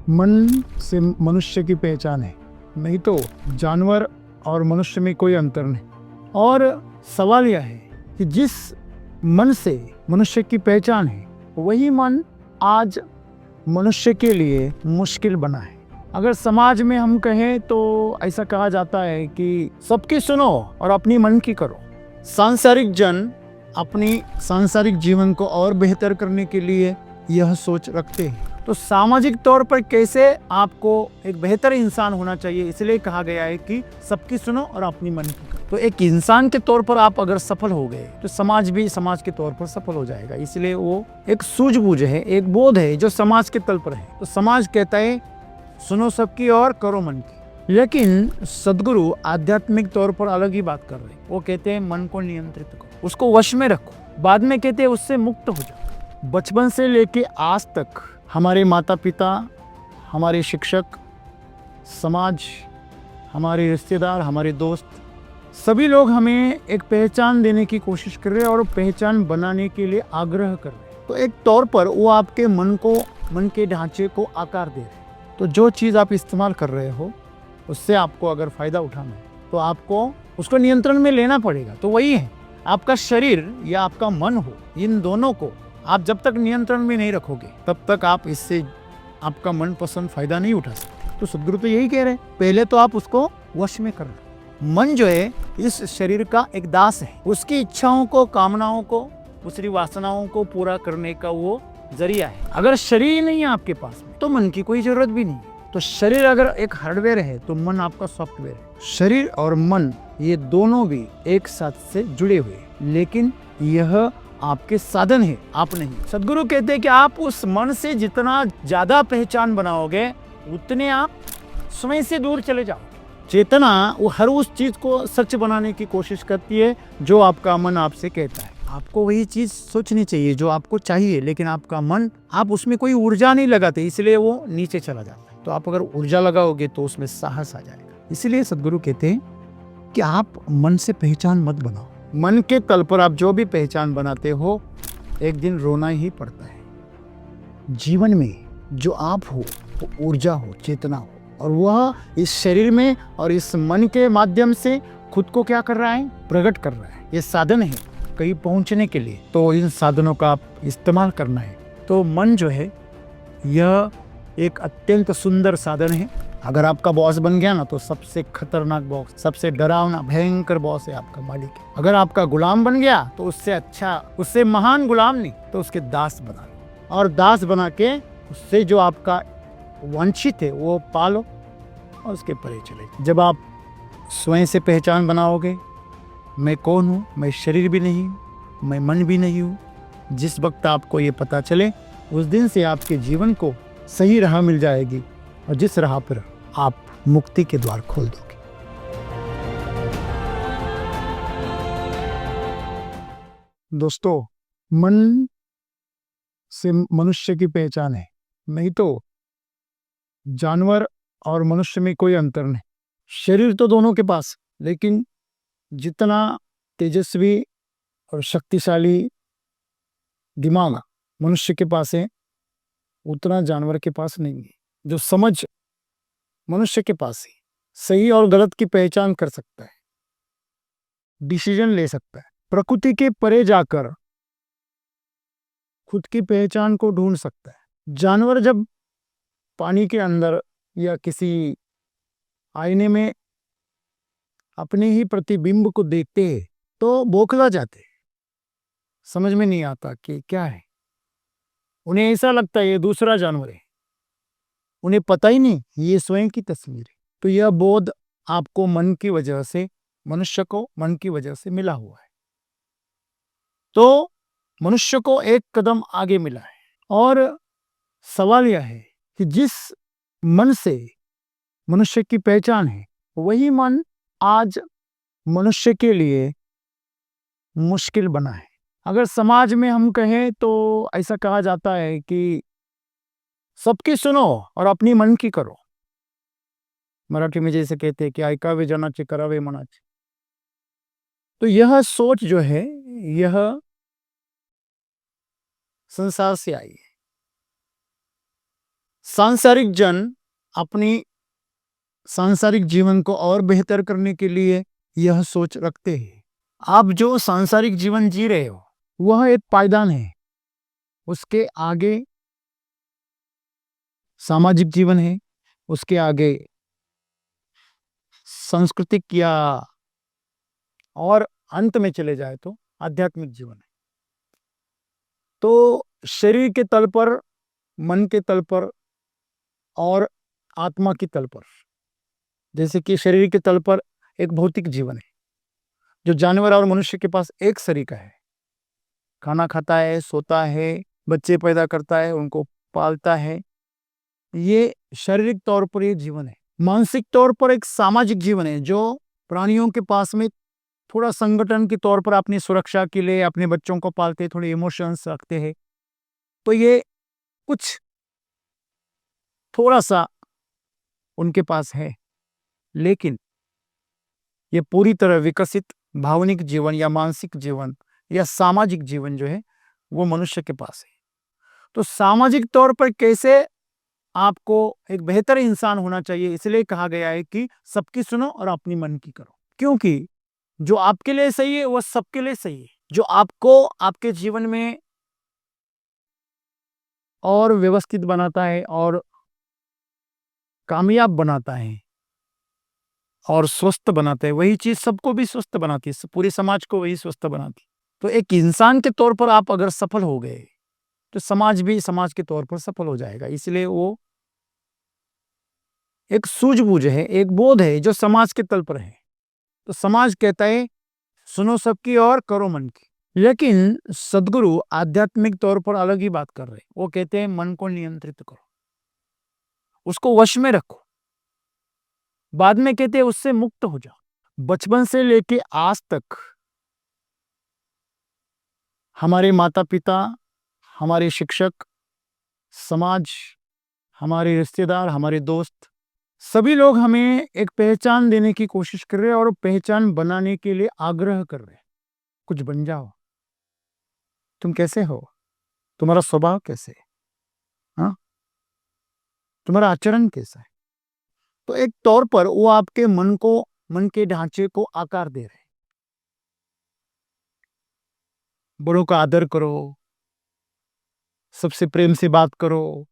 मन से मनुष्य की पहचान है, नहीं तो जानवर और मनुष्य में कोई अंतर नहीं। और सवाल यह है कि जिस मन से मनुष्य की पहचान है वही मन आज मनुष्य के लिए मुश्किल बना है। अगर समाज में हम कहें तो ऐसा कहा जाता है कि सबकी सुनो और अपनी मन की करो। सांसारिक जन अपनी सांसारिक जीवन को और बेहतर करने के लिए यह सोच रखते हैं। तो सामाजिक तौर पर कैसे आपको एक बेहतर इंसान होना चाहिए, इसलिए कहा गया है कि सबकी सुनो और अपनी मन की करो। तो एक इंसान के तौर पर आप अगर सफल हो गए तो समाज भी समाज के तौर पर सफल हो जाएगा। इसलिए वो एक सूझबूझ है, एक बोध है जो समाज के तल पर है। तो समाज कहता है सुनो सबकी और करो मन की। लेकिन सदगुरु आध्यात्मिक तौर पर अलग ही बात कर रहे हैं। वो कहते हैं मन को नियंत्रित करो, उसको वश में रखो। बाद में कहते हैं उससे मुक्त हो जाओ। बचपन से लेके आज तक हमारे माता पिता, हमारे शिक्षक, समाज, हमारे रिश्तेदार, हमारे दोस्त, सभी लोग हमें एक पहचान देने की कोशिश कर रहे हैं और पहचान बनाने के लिए आग्रह कर रहे हैं। तो एक तौर पर वो आपके मन के ढांचे को आकार दे रहे हैं। तो जो चीज़ आप इस्तेमाल कर रहे हो उससे आपको अगर फ़ायदा उठाना है तो आपको उसको नियंत्रण में लेना पड़ेगा। तो वही है, आपका शरीर या आपका मन हो, इन दोनों को आप जब तक नियंत्रण में नहीं रखोगे तब तक आप इससे आपका मनपसंद फायदा नहीं उठा सकते। तो सदगुरु तो यही कह रहे हैं, पहले तो आप उसको वश में कर लो। मन जो है इस शरीर का एक दास है, उसकी इच्छाओं को, कामनाओं को, दूसरी वासनाओं को पूरा करने का वो जरिया है। अगर शरीर नहीं है आपके पास में तो मन की कोई जरूरत भी नहीं है। तो शरीर अगर एक हार्डवेयर है तो मन आपका सॉफ्टवेयर है। शरीर और मन ये दोनों भी एक साथ से जुड़े हुए हैं, लेकिन यह आपके साधन है, आप नहीं। सदगुरु कहते हैं कि आप उस मन से जितना ज्यादा पहचान बनाओगे उतने आप स्वयं से दूर चले जाओगे। चेतना वो हर उस चीज को सच बनाने की कोशिश करती है जो आपका मन आपसे कहता है। आपको वही चीज सोचनी चाहिए जो आपको चाहिए, लेकिन आपका मन, आप उसमें कोई ऊर्जा नहीं लगाते, इसलिए वो नीचे चला जाता है। तो आप अगर ऊर्जा लगाओगे तो उसमें साहस आ जाएगा। इसलिए सदगुरु कहते हैं कि आप मन से पहचान मत बनाओ। मन के तल पर आप जो भी पहचान बनाते हो एक दिन रोना ही पड़ता है। जीवन में जो आप हो वो ऊर्जा हो, चेतना हो, और वह इस शरीर में और इस मन के माध्यम से खुद को क्या कर रहा है, प्रकट कर रहा है। ये साधन है कहीं पहुंचने के लिए, तो इन साधनों का आप इस्तेमाल करना है। तो मन जो है यह एक अत्यंत सुंदर साधन है। अगर आपका बॉस बन गया ना तो सबसे खतरनाक बॉस, सबसे डरावना भयंकर बॉस है आपका मालिक है। अगर आपका गुलाम बन गया तो उससे अच्छा, उससे महान गुलाम नहीं तो उसके दास बना लो, और दास बना के उससे जो आपका वांछित है वो पालो और उसके परे चले। जब आप स्वयं से पहचान बनाओगे, मैं कौन हूँ, मैं शरीर भी नहीं हूँ, मैं मन भी नहीं हूँ, जिस वक्त आपको ये पता चले उस दिन से आपके जीवन को सही राह मिल जाएगी, और जिस राह पर आप मुक्ति के द्वार खोल दोगे। दोस्तों, मन से मनुष्य की पहचान है, नहीं तो जानवर और मनुष्य में कोई अंतर नहीं। शरीर तो दोनों के पास, लेकिन जितना तेजस्वी और शक्तिशाली दिमाग मनुष्य के पास है उतना जानवर के पास नहीं है। जो समझ मनुष्य के पास है, सही और गलत की पहचान कर सकता है, डिसीजन ले सकता है, प्रकृति के परे जाकर खुद की पहचान को ढूंढ सकता है। जानवर जब पानी के अंदर या किसी आईने में अपने ही प्रतिबिंब को देखते हैं तो बौखला जाते हैं, समझ में नहीं आता कि क्या है। उन्हें ऐसा लगता है ये दूसरा जानवर है, उन्हें पता ही नहीं ये स्वयं की तस्वीर है। तो यह बोध आपको मन की वजह से, मनुष्य को मन की वजह से मिला हुआ है। तो मनुष्य को एक कदम आगे मिला है। और सवाल यह है कि जिस मन से मनुष्य की पहचान है वही मन आज मनुष्य के लिए मुश्किल बना है। अगर समाज में हम कहें तो ऐसा कहा जाता है कि सबकी सुनो और अपनी मन की करो। मराठी में जैसे कहते हैं कि ऐकावे जनाचे करावे मनाचे। तो यह सोच जो है यह संसार से आई है। सांसारिक जन अपनी सांसारिक जीवन को और बेहतर करने के लिए यह सोच रखते हैं। आप जो सांसारिक जीवन जी रहे हो वह एक पायदान है, उसके आगे सामाजिक जीवन है, उसके आगे सांस्कृतिक या और अंत में चले जाए तो आध्यात्मिक जीवन है। तो शरीर के तल पर, मन के तल पर और आत्मा की तल पर, जैसे कि शरीर के तल पर एक भौतिक जीवन है जो जानवर और मनुष्य के पास एक सरीका है, खाना खाता है, सोता है, बच्चे पैदा करता है, उनको पालता है, ये शारीरिक तौर पर ये जीवन है। मानसिक तौर पर एक सामाजिक जीवन है जो प्राणियों के पास में थोड़ा संगठन के तौर पर अपनी सुरक्षा के लिए अपने बच्चों को पालते, थोड़े इमोशंस रखते हैं। तो ये कुछ थोड़ा सा उनके पास है, लेकिन ये पूरी तरह विकसित भावनिक जीवन या मानसिक जीवन या सामाजिक जीवन जो है वो मनुष्य के पास है। तो सामाजिक तौर पर कैसे आपको एक बेहतर इंसान होना चाहिए, इसलिए कहा गया है कि सबकी सुनो और अपनी मन की करो, क्योंकि जो आपके लिए सही है वह सबके लिए सही है। जो आपको आपके जीवन में और व्यवस्थित बनाता है और कामयाब बनाता है और स्वस्थ बनाता है, वही चीज सबको भी स्वस्थ बनाती है, पूरे समाज को वही स्वस्थ बनाती है। तो एक इंसान के तौर पर आप अगर सफल हो गए तो समाज भी समाज के तौर पर सफल हो जाएगा। इसलिए वो एक सूझबूझ है, एक बोध है जो समाज के तल पर है। तो समाज कहता है सुनो सबकी और करो मन की, लेकिन सदगुरु आध्यात्मिक तौर पर अलग ही बात कर रहे हैं। वो कहते हैं मन को नियंत्रित करो, उसको वश में रखो, बाद में कहते हैं उससे मुक्त हो जाओ। बचपन से लेके आज तक हमारे माता पिता, हमारे शिक्षक, समाज, हमारे रिश्तेदार, हमारे दोस्त, सभी लोग हमें एक पहचान देने की कोशिश कर रहे हैं और पहचान बनाने के लिए आग्रह कर रहे हैं, कुछ बन जाओ, तुम कैसे हो, तुम्हारा स्वभाव कैसे है, हाँ, तुम्हारा आचरण कैसा है। तो एक तौर पर वो आपके मन को, मन के ढांचे को आकार दे रहे हैं। बड़ों का आदर करो, सबसे प्रेम से बात करो,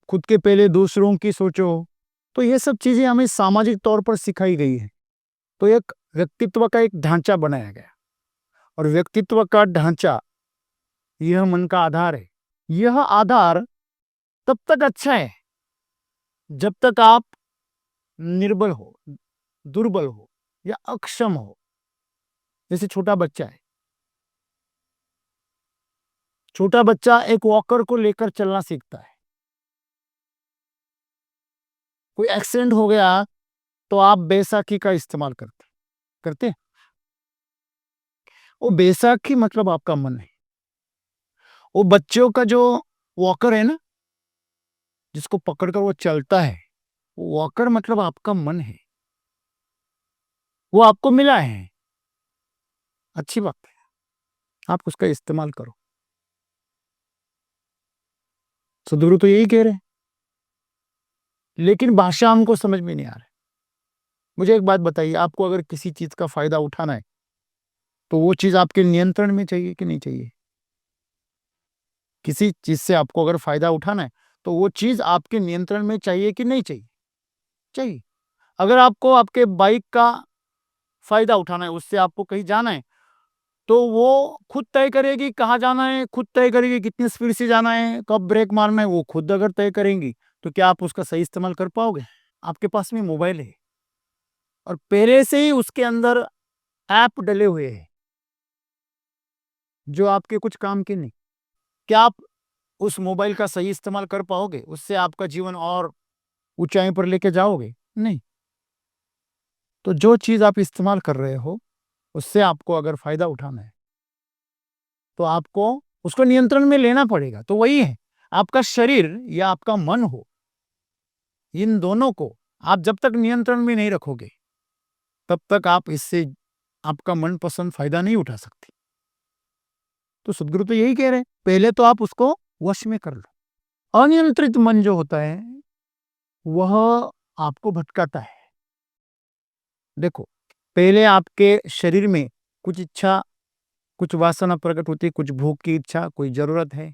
खुद के पहले दूसरों की सोचो। तो ये सब चीजें हमें सामाजिक तौर पर सिखाई गई है। तो एक व्यक्तित्व का एक ढांचा बनाया गया, और व्यक्तित्व का ढांचा यह मन का आधार है। यह आधार तब तक अच्छा है जब तक आप निर्बल हो, दुर्बल हो या अक्षम हो। जैसे छोटा बच्चा है, छोटा बच्चा एक वॉकर को लेकर चलना सीखता है। कोई एक्सीडेंट हो गया तो आप बैसाखी का इस्तेमाल करते करते वो बैसाखी मतलब आपका मन है। वो बच्चों का जो वॉकर है ना, जिसको पकड़कर वो चलता है, वॉकर मतलब आपका मन है, वो आपको मिला है, अच्छी बात है, आप उसका इस्तेमाल करो। सदगुरु तो यही कह रहे हैं, लेकिन भाषा हमको समझ में नहीं आ रहा है। मुझे एक बात बताइए, आपको अगर किसी चीज का फायदा उठाना है तो वो चीज आपके नियंत्रण में चाहिए कि नहीं चाहिए? किसी चीज से आपको अगर फायदा उठाना है तो वो चीज आपके नियंत्रण में चाहिए कि नहीं चाहिए? चाहिए। अगर आपको आपके बाइक का फायदा उठाना है, उससे आपको कहीं जाना है, तो वो खुद तय करेगी कहाँ जाना है, खुद तय करेगी कितनी स्पीड से जाना है, कब ब्रेक मारना है, वो खुद अगर तय करेंगी तो क्या आप उसका सही इस्तेमाल कर पाओगे? आपके पास में मोबाइल है और पहले से ही उसके अंदर ऐप डले हुए हैं जो आपके कुछ काम के नहीं। क्या आप उस मोबाइल का सही इस्तेमाल कर पाओगे? उससे आपका जीवन और ऊंचाई पर लेके जाओगे? नहीं। तो जो चीज आप इस्तेमाल कर रहे हो उससे आपको अगर फायदा उठाना है तो आपको उसको नियंत्रण में लेना पड़ेगा। तो वही है, आपका शरीर या आपका मन हो, इन दोनों को आप जब तक नियंत्रण में नहीं रखोगे तब तक आप इससे आपका मनपसंद फायदा नहीं उठा सकते। तो सदगुरु तो यही कह रहे हैं, पहले तो आप उसको वश में कर लो। अनियंत्रित मन जो होता है वह आपको भटकाता है। देखो, पहले आपके शरीर में कुछ इच्छा, कुछ वासना प्रकट होती है, कुछ भूख की इच्छा, कोई जरूरत है।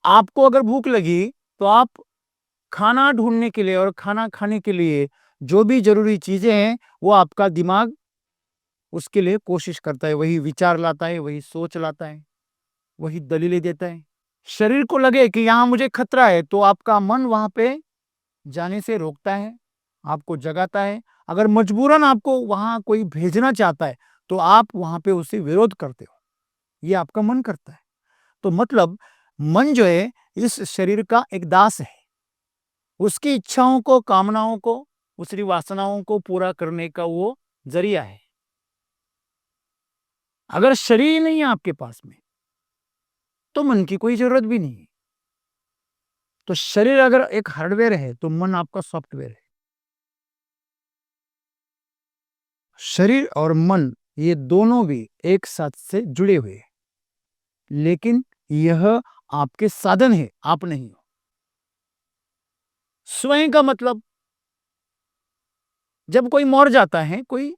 आपको अगर भूख लगी तो आप खाना ढूंढने के लिए और खाना खाने के लिए जो भी जरूरी चीजें हैं वो आपका दिमाग उसके लिए कोशिश करता है, वही विचार लाता है, वही सोच लाता है, वही दलीलें देता है। शरीर को लगे कि यहां मुझे खतरा है तो आपका मन वहां पे जाने से रोकता है, आपको जगाता है। अगर मजबूरन आपको वहां कोई भेजना चाहता है तो आप वहां पे उससे विरोध करते हो, ये आपका मन करता है। तो मतलब मन जो है इस शरीर का एक दास है, उसकी इच्छाओं को, कामनाओं को, उसकी वासनाओं को पूरा करने का वो जरिया है। अगर शरीर नहीं है आपके पास में तो मन की कोई जरूरत भी नहीं है। तो शरीर अगर एक हार्डवेयर है तो मन आपका सॉफ्टवेयर है। शरीर और मन ये दोनों भी एक साथ से जुड़े हुए हैं, लेकिन यह आपके साधन है, आप नहीं हो। स्वयं का मतलब, जब कोई मर जाता है, कोई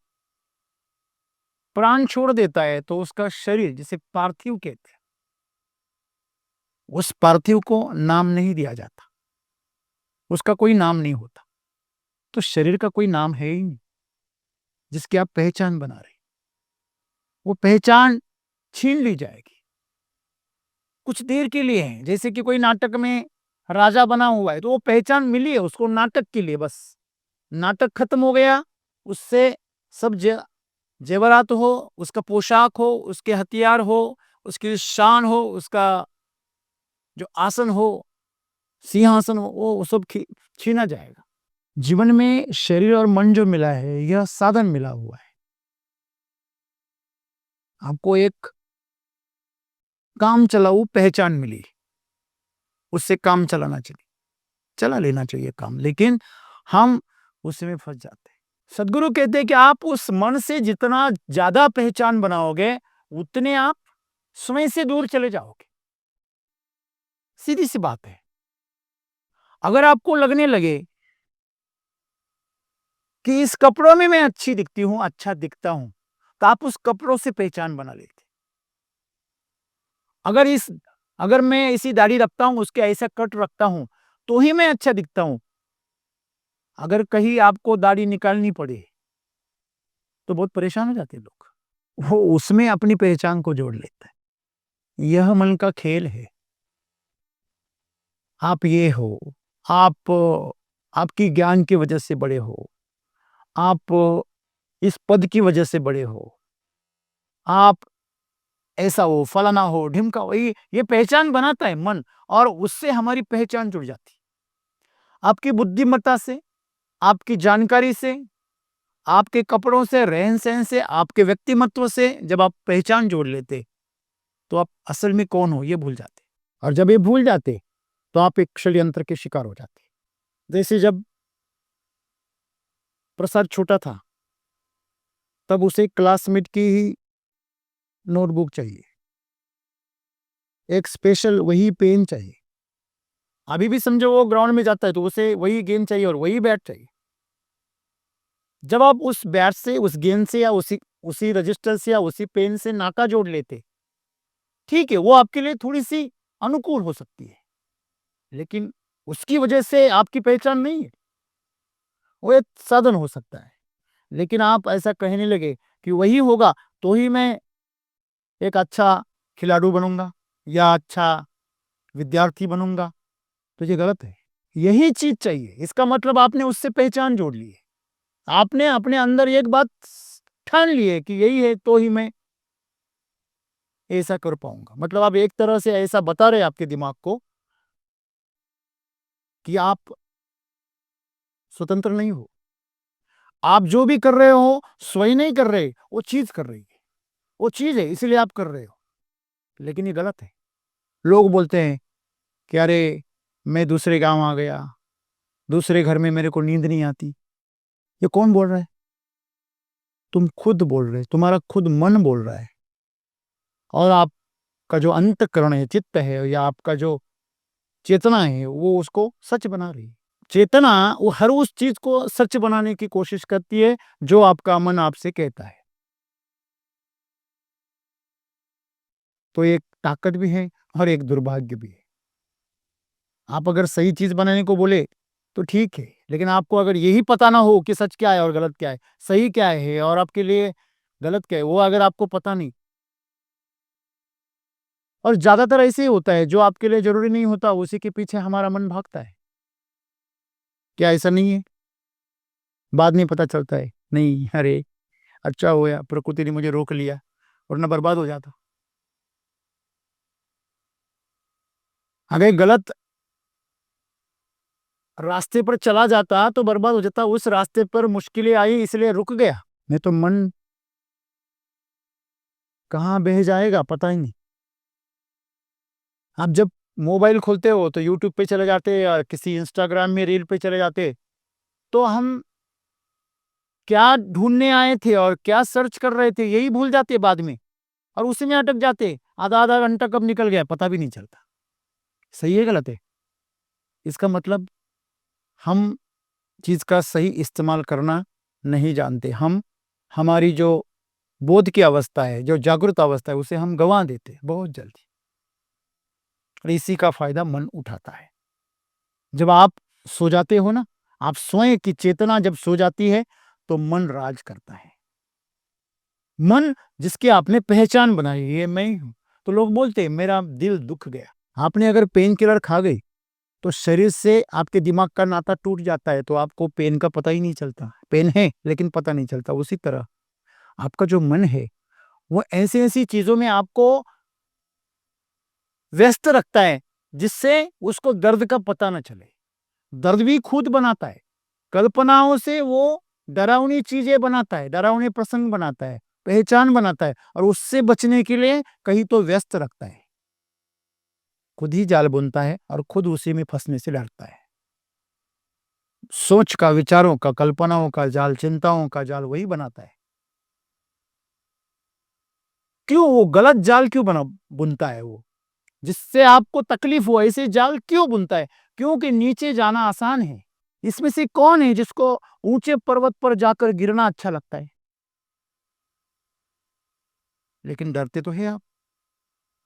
प्राण छोड़ देता है तो उसका शरीर, जिसे पार्थिव कहते हैं, उस पार्थिव को नाम नहीं दिया जाता, उसका कोई नाम नहीं होता। तो शरीर का कोई नाम है ही नहीं जिसकी आप पहचान बना रहे। वो पहचान छीन ली जाएगी कुछ देर के लिए है। जैसे कि कोई नाटक में राजा बना हुआ है तो वो पहचान मिली है उसको नाटक के लिए, बस नाटक खत्म हो गया, उससे सब जेवरात हो, उसका पोशाक हो, उसके हथियार हो, उसकी शान हो, उसका जो आसन हो, सिंहासन हो, वो सब छीना जाएगा। जीवन में शरीर और मन जो मिला है यह साधन मिला हुआ है। आपको एक काम चलाऊ पहचान मिली, उससे काम चला लेना चाहिए काम, लेकिन हम उसमें फंस जाते हैं। सदगुरु कहते हैं कि आप उस मन से जितना ज्यादा पहचान बनाओगे उतने आप स्वयं से दूर चले जाओगे। सीधी सी बात है। अगर आपको लगने लगे कि इस कपड़ों में मैं अच्छी दिखती हूं, अच्छा दिखता हूं, तो आप उस कपड़ों से पहचान बना लेते। अगर मैं इसी दाढ़ी रखता हूं, उसके ऐसा कट रखता हूं तो ही मैं अच्छा दिखता हूं। अगर कहीं आपको दाढ़ी निकालनी पड़े तो बहुत परेशान हो जाते लोग, वो उसमें अपनी पहचान को जोड़ लेता है। यह मन का खेल है। आप ये हो, आप आपकी ज्ञान की वजह से बड़े हो, आप इस पद की वजह से बड़े हो, आप ऐसा हो, फलाना हो, ढिमका हो, ये पहचान बनाता है मन, और उससे हमारी पहचान जुड़ जाती। आपकी बुद्धिमत्ता से, आपकी जानकारी से, आपके कपड़ों से, रहन सहन से, आपके व्यक्तिमत्व से जब आप पहचान जोड़ लेते तो आप असल में कौन हो ये भूल जाते। और जब ये भूल जाते तो आप एक षड्यंत्र के शिकार हो जाते। जैसे जब प्रसाद छोटा था तब उसे क्लासमेट की ही नोटबुक चाहिए, एक स्पेशल वही पेन चाहिए। अभी भी समझो वो ग्राउंड में जाता है तो उसे वही गेंद चाहिए और वही बैट चाहिए। जब आप उस बैट से, उस गेंद से, या उसी उसी रजिस्टर से, या उसी पेन से नाका जोड़ लेते, ठीक है, वो आपके लिए थोड़ी सी अनुकूल हो सकती है, लेकिन उसकी वजह से आपकी पहचान नहीं है। वो एक साधन हो सकता है, लेकिन आप ऐसा कहने लगे कि वही होगा तो ही मैं एक अच्छा खिलाड़ू बनूंगा या अच्छा विद्यार्थी बनूंगा, तो ये गलत है। यही चीज चाहिए, इसका मतलब आपने उससे पहचान जोड़ ली है। आपने अपने अंदर एक बात ठान ली है कि यही है तो ही मैं ऐसा कर पाऊंगा। मतलब आप एक तरह से ऐसा बता रहे आपके दिमाग को कि आप स्वतंत्र नहीं हो, आप जो भी कर रहे हो स्वयं नहीं कर रहे, वो चीज कर रही है, वो चीज है इसलिए आप कर रहे हो, लेकिन ये गलत है। लोग बोलते हैं कि अरे मैं दूसरे गांव आ गया, दूसरे घर में मेरे को नींद नहीं आती। ये कौन बोल रहा है? तुम खुद बोल रहे, तुम्हारा खुद मन बोल रहा है। और आप आपका जो अंतःकरण है, चित्त है, या आपका जो चेतना है, वो उसको सच बना रही है। चेतना वो हर उस चीज को सच बनाने की कोशिश करती है जो आपका मन आपसे कहता है। तो एक ताकत भी है और एक दुर्भाग्य भी है। आप अगर सही चीज बनाने को बोले तो ठीक है, लेकिन आपको अगर यही पता ना हो कि सच क्या है और गलत क्या है, सही क्या है और आपके लिए गलत क्या है, वो अगर आपको पता नहीं, और ज्यादातर ऐसे ही होता है, जो आपके लिए जरूरी नहीं होता उसी के पीछे हमारा मन भागता है। क्या ऐसा नहीं है? बाद में पता चलता है, नहीं, अरे अच्छा हुआ प्रकृति ने मुझे रोक लिया, वरना बर्बाद हो जाता। अगर गलत रास्ते पर चला जाता तो बर्बाद हो जाता। उस रास्ते पर मुश्किलें आई इसलिए रुक गया, नहीं तो मन कहाँ बह जाएगा पता ही नहीं। आप जब मोबाइल खोलते हो तो यूट्यूब पे चले जाते या किसी इंस्टाग्राम में रील पे चले जाते, तो हम क्या ढूंढने आए थे और क्या सर्च कर रहे थे यही भूल जाते बाद में, और उसी में अटक जाते। आधा आधा घंटा कब निकल गया पता भी नहीं चलता। सही है गलत है? इसका मतलब हम चीज का सही इस्तेमाल करना नहीं जानते। हम हमारी जो बोध की अवस्था है, जो जागृत अवस्था है, उसे हम गंवा देते हैं बहुत जल्दी, और इसी का फायदा मन उठाता है। जब आप सो जाते हो ना, आप सोए की चेतना जब सो जाती है तो मन राज करता है। मन जिसकी आपने पहचान बनाई, ये मैं ही हूं, तो लोग बोलते हैं मेरा दिल दुख गया। आपने अगर पेन किलर खा गई तो शरीर से आपके दिमाग का नाता टूट जाता है, तो आपको पेन का पता ही नहीं चलता। पेन है लेकिन पता नहीं चलता। उसी तरह आपका जो मन है वो ऐसी ऐसी चीजों में आपको व्यस्त रखता है जिससे उसको दर्द का पता न चले। दर्द भी खुद बनाता है, कल्पनाओं से वो डरावनी चीजें बनाता है, डरावने प्रसंग बनाता है, पहचान बनाता है, और उससे बचने के लिए कहीं तो व्यस्त रखता है। खुद ही जाल बुनता है और खुद उसी में फंसने से डरता है। सोच का, विचारों का, कल्पनाओं का जाल, चिंताओं का जाल वही बनाता है। क्यों वो गलत जाल क्यों बना बुनता है? वो जिससे आपको तकलीफ हो ऐसे जाल क्यों बुनता है? क्योंकि नीचे जाना आसान है। इसमें से कौन है जिसको ऊंचे पर्वत पर जाकर गिरना अच्छा लगता है? लेकिन डरते तो है आप।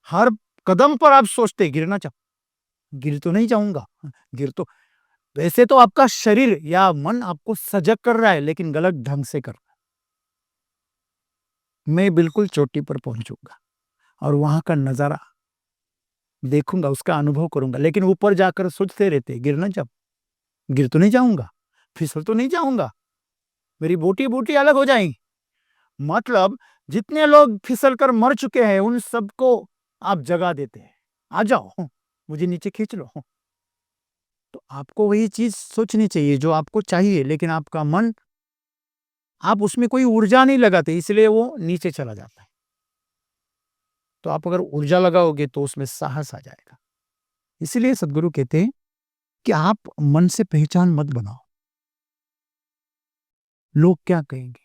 हर कदम पर आप सोचते गिरना चाह, गिर तो नहीं जाऊंगा, गिर तो, वैसे तो आपका शरीर या मन आपको सजग कर रहा है लेकिन गलत ढंग से कर रहा है। मैं बिल्कुल चोटी पर पहुंचूंगा और वहां का नजारा देखूंगा, उसका अनुभव करूंगा, लेकिन ऊपर जाकर सोचते रहते गिरना जब, गिर तो नहीं जाऊंगा, फिसल तो नहीं जाऊंगा, मेरी बोटी बोटी अलग हो जाएंगी। मतलब जितने लोग फिसल कर मर चुके हैं उन सबको आप जगा देते हैं, आ जाओ मुझे नीचे खींच लो। तो आपको वही चीज सोचनी चाहिए जो आपको चाहिए, लेकिन आपका मन, आप उसमें कोई ऊर्जा नहीं लगाते इसलिए वो नीचे चला जाता है। तो आप अगर ऊर्जा लगाओगे तो उसमें साहस आ जाएगा। इसीलिए सदगुरु कहते हैं कि आप मन से पहचान मत बनाओ। लोग क्या कहेंगे,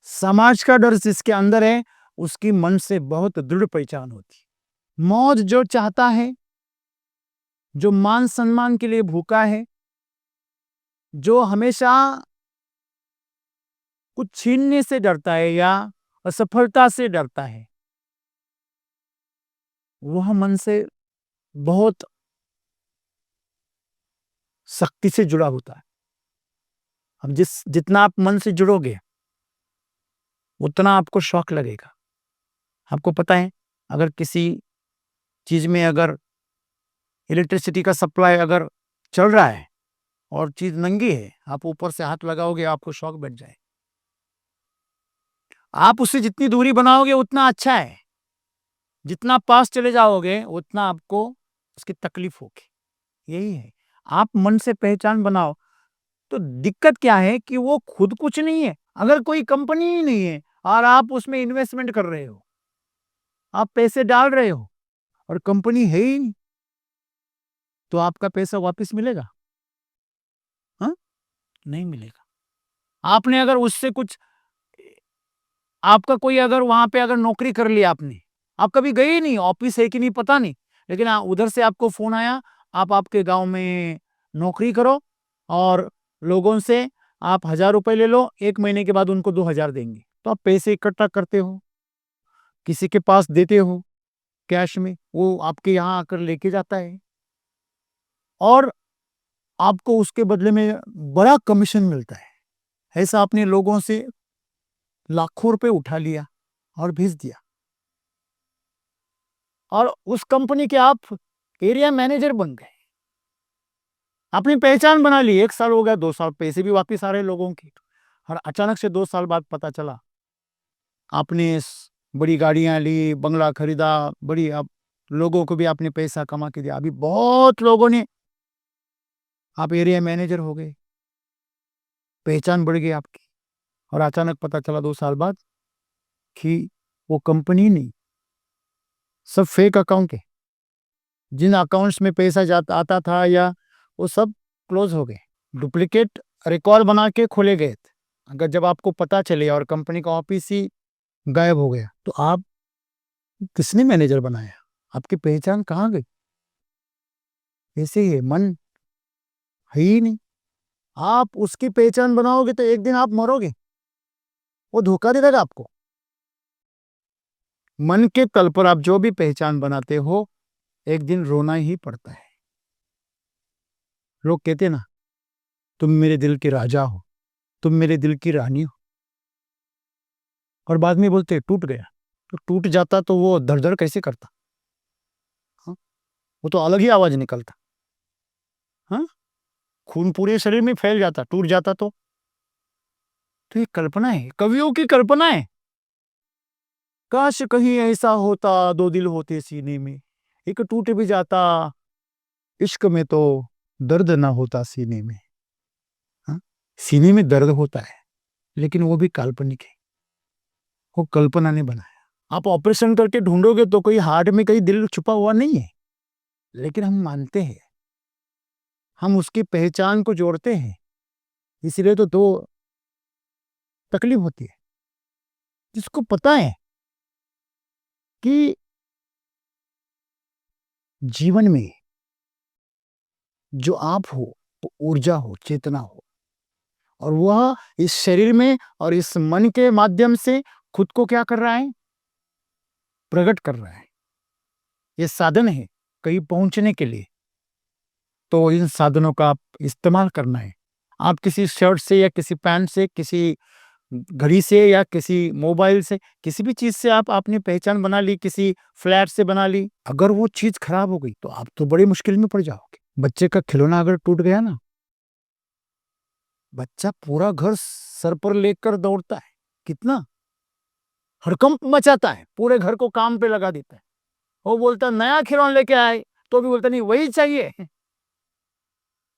समाज का डर जिसके अंदर है उसकी मन से बहुत दृढ़ पहचान होती है। मौज जो चाहता है, जो मान सम्मान के लिए भूखा है, जो हमेशा कुछ छीनने से डरता है या असफलता से डरता है, वह मन से बहुत सख्ती से जुड़ा होता है। अब जितना आप मन से जुड़ोगे उतना आपको शौक लगेगा। आपको पता है, अगर किसी चीज में अगर इलेक्ट्रिसिटी का सप्लाई अगर चल रहा है और चीज नंगी है, आप ऊपर से हाथ लगाओगे आपको शौक बैठ जाए। आप उससे जितनी दूरी बनाओगे उतना अच्छा है, जितना पास चले जाओगे उतना आपको उसकी तकलीफ होगी। यही है, आप मन से पहचान बनाओ। तो दिक्कत क्या है कि वो खुद कुछ नहीं है। अगर कोई कंपनी ही नहीं है और आप उसमें इन्वेस्टमेंट कर रहे हो, आप पैसे डाल रहे हो, और कंपनी है ही नहीं, तो आपका पैसा वापस मिलेगा? हाँ, नहीं मिलेगा। आपने अगर उससे कुछ, आपका कोई अगर वहां पे अगर नौकरी कर लिया आपने, आप कभी गए ही नहीं, ऑफिस है कि नहीं पता नहीं, लेकिन हाँ उधर से आपको फोन आया, आप आपके गांव में नौकरी करो और लोगों से आप 1,000 रुपए ले लो, 1 महीने के बाद उनको 2,000 देंगे। तो आप पैसे इकट्ठा करते हो, किसी के पास देते हो कैश में, वो आपके यहाँ आकर लेके जाता है और आपको उसके बदले में बड़ा कमीशन मिलता है। ऐसा आपने लोगों से लाखों रुपए उठा लिया और भेज दिया, और उस कंपनी के आप एरिया मैनेजर बन गए, अपनी पहचान बना ली। 1 साल हो गया, 2 साल, पैसे भी वापिस आ रहे लोगों के, और अचानक से 2 साल बाद पता चला आपने बड़ी गाड़ियां ली, बंगला खरीदा, बड़ी, अब लोगों को भी आपने पैसा कमा के दिया, अभी बहुत लोगों ने, आप एरिया मैनेजर हो गए, पहचान बढ़ गई आपकी, और अचानक पता चला 2 साल बाद कि वो कंपनी नहीं, सब फेक अकाउंट है। जिन अकाउंट्स में पैसा जाता आता था या वो सब क्लोज हो गए, डुप्लीकेट रिकॉर्ड बना के खोले गए थे। अगर जब आपको पता चले और कंपनी का ऑफिस ही गायब हो गया, तो आप किसने मैनेजर बनाया, आपकी पहचान कहाँ गई? ऐसे ही है, मन है ही नहीं। आप उसकी पहचान बनाओगे तो एक दिन आप मरोगे, वो धोखा दे देगा आपको। मन के तल पर आप जो भी पहचान बनाते हो, एक दिन रोना ही पड़ता है। लोग कहते ना, तुम मेरे दिल के राजा हो, तुम मेरे दिल की रानी हो, और बाद में बोलते टूट गया। तो टूट जाता तो वो दर दर कैसे करता? हाँ? वो तो अलग ही आवाज निकलता। हाँ, खून पूरे शरीर में फैल जाता, टूट जाता तो ये कल्पना है, कवियों की कल्पना है। काश कहीं ऐसा होता, 2 दिल होते सीने में, एक टूट भी जाता, इश्क में तो दर्द ना होता सीने में। हाँ? सीने में दर्द होता है, लेकिन वो भी काल्पनिक है, वो कल्पना ने बनाया। आप ऑपरेशन करके ढूंढोगे तो कोई हार्ट में कहीं दिल छुपा हुआ नहीं है, लेकिन हम मानते हैं, हम उसकी पहचान को जोड़ते हैं, इसलिए तो दो तकलीफ होती है। जिसको पता है कि जीवन में जो आप हो वो ऊर्जा हो, चेतना हो, और वह इस शरीर में और इस मन के माध्यम से खुद को क्या कर रहा है, प्रकट कर रहा है। ये साधन है कहीं पहुंचने के लिए, तो इन साधनों का आप इस्तेमाल करना है। आप किसी शर्ट से या किसी पैंट से, किसी घड़ी से या किसी मोबाइल से, किसी भी चीज से आप अपनी पहचान बना ली, किसी फ्लैट से बना ली, अगर वो चीज खराब हो गई तो आप तो बड़ी मुश्किल में पड़ जाओगे। बच्चे का खिलौना अगर टूट गया ना, बच्चा पूरा घर सर पर लेकर दौड़ता है, कितना हड़कंप मचाता है, पूरे घर को काम पे लगा देता है। वो बोलता नया खिलौना लेके आए, तो भी बोलता नहीं वही चाहिए,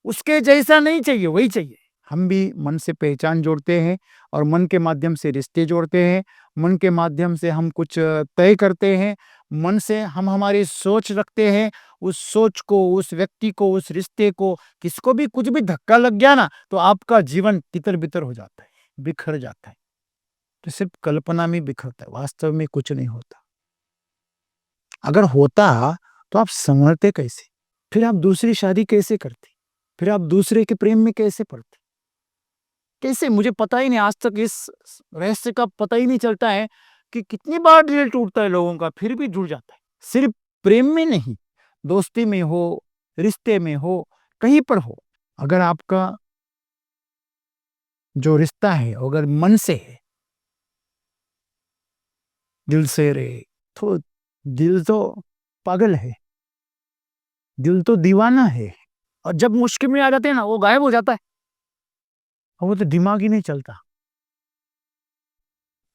उसके जैसा नहीं चाहिए, वही चाहिए। हम भी मन से पहचान जोड़ते हैं, और मन के माध्यम से रिश्ते जोड़ते हैं, मन के माध्यम से हम कुछ तय करते हैं, मन से हम हमारी सोच रखते हैं। उस सोच को, उस व्यक्ति को, उस रिश्ते को, किसको भी कुछ भी धक्का लग गया ना, तो आपका जीवन तितर बितर हो जाता है, बिखर जाता है। तो सिर्फ कल्पना में बिखरता है, वास्तव में कुछ नहीं होता। अगर होता तो आप संभलते कैसे? फिर आप दूसरी शादी कैसे करते? फिर आप दूसरे के प्रेम में कैसे पड़ते? कैसे? मुझे पता ही नहीं, आज तक इस रहस्य का पता ही नहीं चलता है कि कितनी बार दिल टूटता है लोगों का, फिर भी जुड़ जाता है। सिर्फ प्रेम में नहीं, दोस्ती में हो, रिश्ते में हो, कहीं पर हो, अगर आपका जो रिश्ता है अगर मन से है, दिल से रहे, तो दिल तो पागल है, दिल तो दीवाना है, और जब मुश्किल में आ जाते हैं ना, वो गायब हो जाता है, और वो तो दिमाग ही नहीं चलता।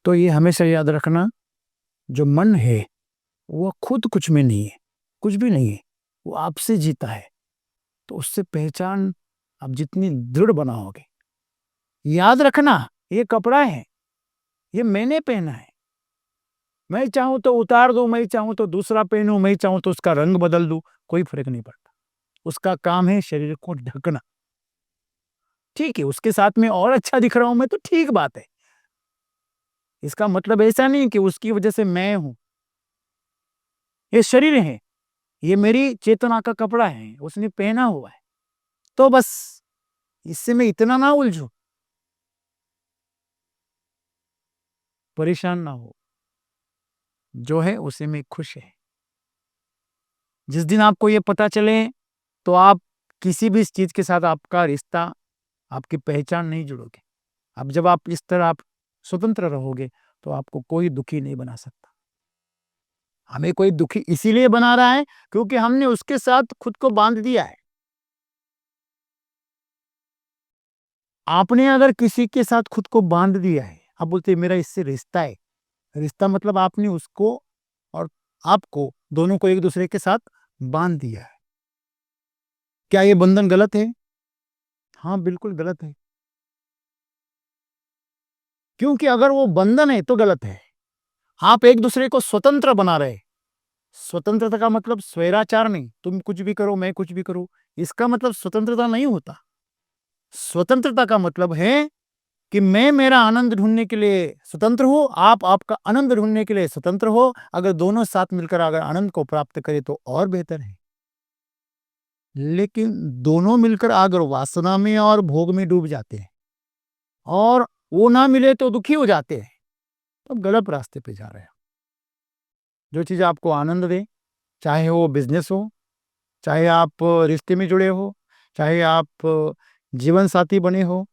तो ये हमेशा याद रखना, जो मन है वो खुद कुछ में नहीं है, कुछ भी नहीं है, वो आपसे जीता है। तो उससे पहचान आप जितनी दृढ़ बनाओगे, याद रखना, ये कपड़ा है, ये मैंने पहना है, मैं चाहूं तो उतार दूं, मैं चाहूं तो दूसरा पहनूं, मैं चाहूं तो उसका रंग बदल दूं, कोई फर्क नहीं पड़ता। उसका काम है शरीर को ढकना। ठीक है, उसके साथ में और अच्छा दिख रहा हूं मैं, तो ठीक बात है। इसका मतलब ऐसा नहीं कि उसकी वजह से मैं हूं, ये शरीर है, ये मेरी चेतना का कपड़ा है, उसने पहना हुआ है। तो बस इससे मैं इतना ना उलझू, परेशान ना हो, जो है उसे में खुश है। जिस दिन आपको ये पता चले, तो आप किसी भी चीज के साथ आपका रिश्ता, आपकी पहचान नहीं जुड़ोगे। अब जब आप इस तरह आप स्वतंत्र रहोगे, तो आपको कोई दुखी नहीं बना सकता। हमें कोई दुखी इसीलिए बना रहा है क्योंकि हमने उसके साथ खुद को बांध दिया है। आपने अगर किसी के साथ खुद को बांध दिया है, आप बोलते हैं मेरा इससे रिश्ता है, रिश्ता मतलब आपने उसको और आपको दोनों को एक दूसरे के साथ बांध दिया है। क्या ये बंधन गलत है? हाँ, बिल्कुल गलत है। क्योंकि अगर वो बंधन है तो गलत है। आप एक दूसरे को स्वतंत्र बना रहे। स्वतंत्रता का मतलब स्वैराचार नहीं, तुम कुछ भी करो मैं कुछ भी करूं, इसका मतलब स्वतंत्रता नहीं होता। स्वतंत्रता का मतलब है कि मैं मेरा आनंद ढूंढने के लिए स्वतंत्र हूं, आप आपका आनंद ढूंढने के लिए स्वतंत्र हो। अगर दोनों साथ मिलकर अगर आनंद को प्राप्त करें तो और बेहतर है। लेकिन दोनों मिलकर अगर वासना में और भोग में डूब जाते हैं और वो ना मिले तो दुखी हो जाते हैं, तो गलत रास्ते पे जा रहे हैं। जो चीज आपको आनंद दे, चाहे वो बिजनेस हो, चाहे आप रिश्ते में जुड़े हो, चाहे आप जीवन साथी बने हो,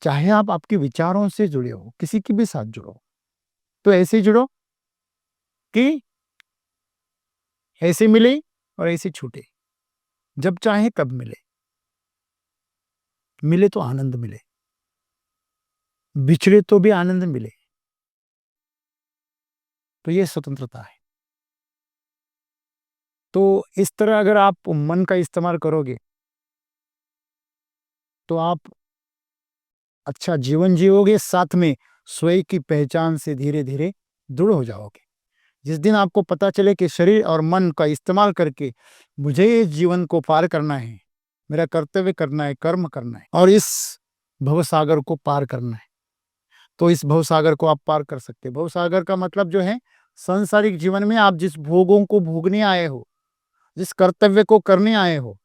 चाहे आप आपके विचारों से जुड़े हो, किसी के भी साथ जुड़ो, तो ऐसे जुड़ो कि ऐसे मिले और ऐसे छूटे। जब चाहे कब मिले, मिले तो आनंद मिले, बिछड़े तो भी आनंद मिले। तो ये स्वतंत्रता है। तो इस तरह अगर आप मन का इस्तेमाल करोगे, तो आप अच्छा जीवन जियोगे, साथ में स्वयं की पहचान से धीरे धीरे दूर हो जाओगे। जिस दिन आपको पता चले कि शरीर और मन का इस्तेमाल करके मुझे इस जीवन को पार करना है, मेरा कर्तव्य करना है, कर्म करना है और इस भवसागर को पार करना है, तो इस भवसागर को आप पार कर सकते हैं। भवसागर का मतलब जो है, सांसारिक जीवन में आप जिस भोगों को भोगने आए हो, जिस कर्तव्य को करने आए हो,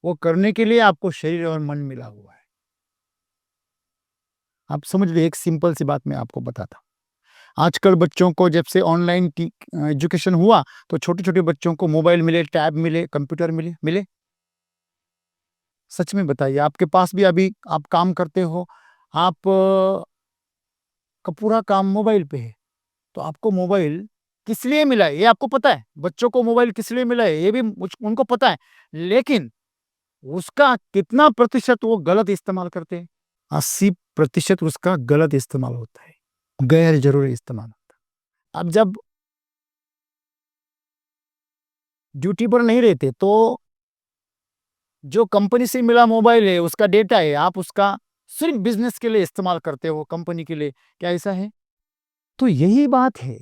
वो करने के लिए आपको शरीर और मन मिला हुआ है। आप समझ लीजिए, एक सिंपल सी बात मैं आपको बताता। आजकल बच्चों को जब से ऑनलाइन की एजुकेशन हुआ, तो छोटे छोटे बच्चों को मोबाइल मिले, टैब मिले, कंप्यूटर मिले मिले। सच में बताइए, आपके पास भी अभी आप काम करते हो, आप का पूरा काम मोबाइल पे है, तो आपको मोबाइल किस लिए मिला है ये आपको पता है? बच्चों को मोबाइल किस लिए मिला है ये भी उनको पता है। लेकिन उसका कितना प्रतिशत वो गलत इस्तेमाल करते हैं? 80% उसका गलत इस्तेमाल होता है, गैर जरूरी इस्तेमाल होता है। अब जब ड्यूटी पर नहीं रहते, तो जो कंपनी से मिला मोबाइल है, उसका डेटा है, आप उसका सिर्फ बिजनेस के लिए इस्तेमाल करते हो, कंपनी के लिए। क्या ऐसा है? तो यही बात है,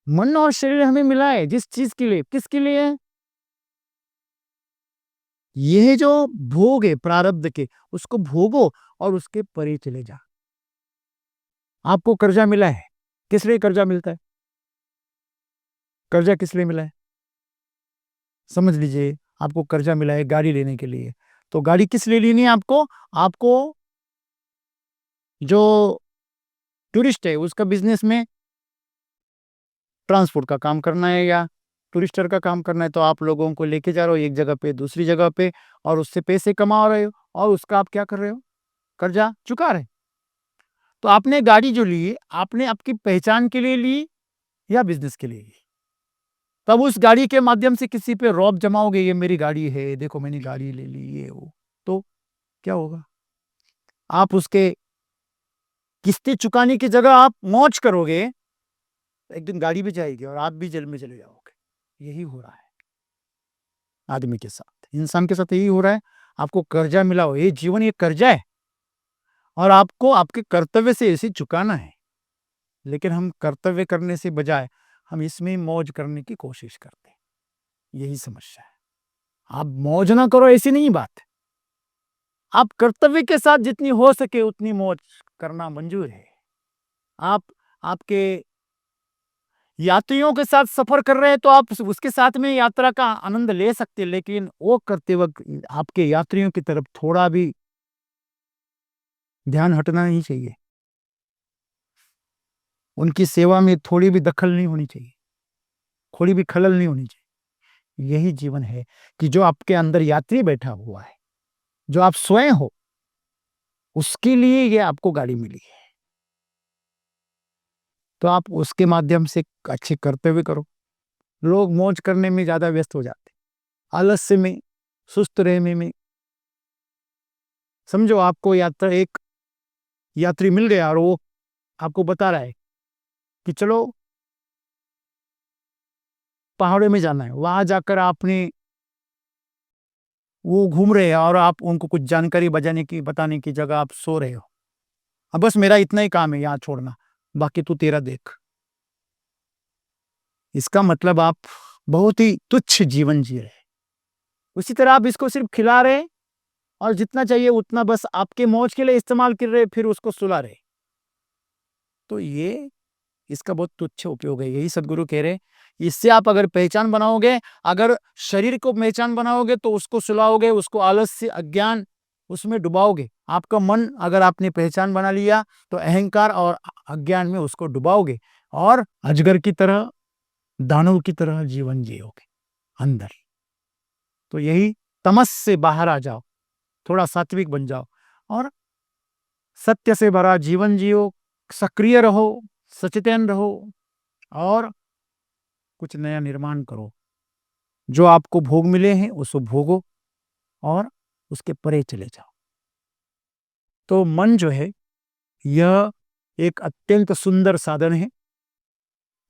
मन और शरीर हमें मिला है जिस चीज के लिए, किसके लिए है? यह जो भोग है प्रारब्ध के, उसको भोगो और उसके परे चले जा। आपको कर्जा मिला है, किस लिए कर्जा मिलता है? कर्जा किस लिए मिला है? समझ लीजिए, आपको कर्जा मिला है गाड़ी लेने के लिए, तो गाड़ी किस लिए लेनी है आपको? आपको जो टूरिस्ट है उसका बिजनेस में ट्रांसपोर्ट का काम करना है या टूरिस्टर का काम करना है, तो आप लोगों को लेके जा रहे हो एक जगह पे दूसरी जगह पे, और उससे पैसे कमा रहे हो, और उसका आप क्या कर रहे हो? कर्जा चुका रहे। तो आपने गाड़ी जो ली, आपने आपकी पहचान के लिए ली या बिजनेस के लिए ली? तब उस गाड़ी के माध्यम से किसी पे रौब जमाओगे, ये मेरी गाड़ी है, देखो मैंने गाड़ी ले ली, ये वो, तो क्या होगा? आप उसके किस्तें चुकाने की जगह आप मौज करोगे, एक दिन गाड़ी भी जाएगी और आप भी जेल में चले जाओगे। यही हो रहा है आदमी के साथ, इंसान के साथ यही हो रहा है। आपको कर्जा मिला हो, ये जीवन ये कर्जा है, और आपको आपके कर्तव्य से इसे चुकाना है। लेकिन हम कर्तव्य करने से बजाय हम इसमें मौज करने की कोशिश करते हैं। यही समस्या है। आप मौज ना करो ऐसी नहीं बात है, आप कर्तव्य के साथ जितनी हो सके उतनी मौज करना मंजूर है। आप आपके यात्रियों के साथ सफर कर रहे हैं तो आप उसके साथ में यात्रा का आनंद ले सकते हैं, लेकिन वो करते वक्त आपके यात्रियों की तरफ थोड़ा भी ध्यान हटना नहीं चाहिए, उनकी सेवा में थोड़ी भी दखल नहीं होनी चाहिए, थोड़ी भी खलल नहीं होनी चाहिए। यही जीवन है कि जो आपके अंदर यात्री बैठा हुआ है, जो आप स्वयं हो, उसके लिए ये आपको गाड़ी मिली है, तो आप उसके माध्यम से अच्छे कर्तव्य करो। लोग मौज करने में ज्यादा व्यस्त हो जाते, आलस्य में, सुस्त रहने में। समझो आपको एक यात्री मिल गया और वो आपको बता रहा है कि चलो पहाड़ों में जाना है, वहां जाकर आपने वो घूम रहे हैं और आप उनको कुछ जानकारी बताने की जगह आप सो रहे हो। अब बस मेरा इतना ही काम है यहाँ छोड़ना, बाकी तू तेरा देख। इसका मतलब आप बहुत ही तुच्छ जीवन जी रहे। उसी तरह आप इसको सिर्फ खिला रहे और जितना चाहिए उतना बस आपके मौज के लिए इस्तेमाल कर रहे, फिर उसको सुला रहे। तो ये इसका बहुत तुच्छ उपयोग है। यही सदगुरु कह रहे, इससे आप अगर पहचान बनाओगे, अगर शरीर को पहचान बनाओगे तो उसको सुलाओगे, उसको आलस्य अज्ञान उसमें डुबाओगे। आपका मन अगर आपने पहचान बना लिया तो अहंकार और अज्ञान में उसको डुबाओगे और अजगर की तरह, दानव की तरह जीवन जियोगे अंदर। तो यही तमस से बाहर आ जाओ, थोड़ा सात्विक बन जाओ और सत्य से भरा जीवन जियो, सक्रिय रहो, सचेतन रहो और कुछ नया निर्माण करो। जो आपको भोग मिले हैं उसको भोगो और उसके परे चले जाओ। तो मन जो है यह एक अत्यंत सुंदर साधन है।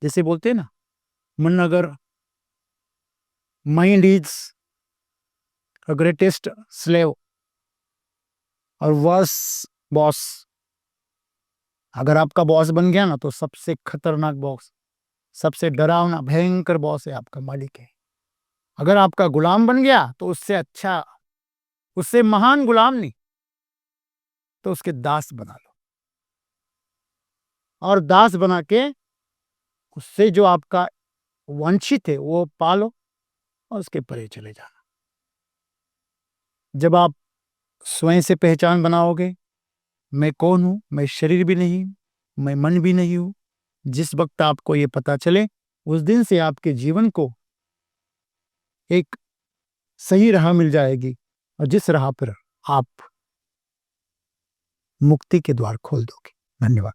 जैसे बोलते हैं ना, मन अगर mind is a greatest slave और वर्स बॉस। अगर आपका बॉस बन गया ना तो सबसे खतरनाक बॉस, सबसे डरावना भयंकर बॉस है, आपका मालिक है। अगर आपका गुलाम बन गया तो उससे अच्छा, उससे महान गुलाम नहीं, तो उसके दास बना लो और दास बना के उससे जो आपका वांछित है वो पालो और उसके परे चले जाना। जब आप स्वयं से पहचान बनाओगे, मैं कौन हूं, मैं शरीर भी नहीं, मैं मन भी नहीं हूं, जिस वक्त आपको ये पता चले उस दिन से आपके जीवन को एक सही राह मिल जाएगी और जिस राह पर आप मुक्ति के द्वार खोल दोगे। धन्यवाद।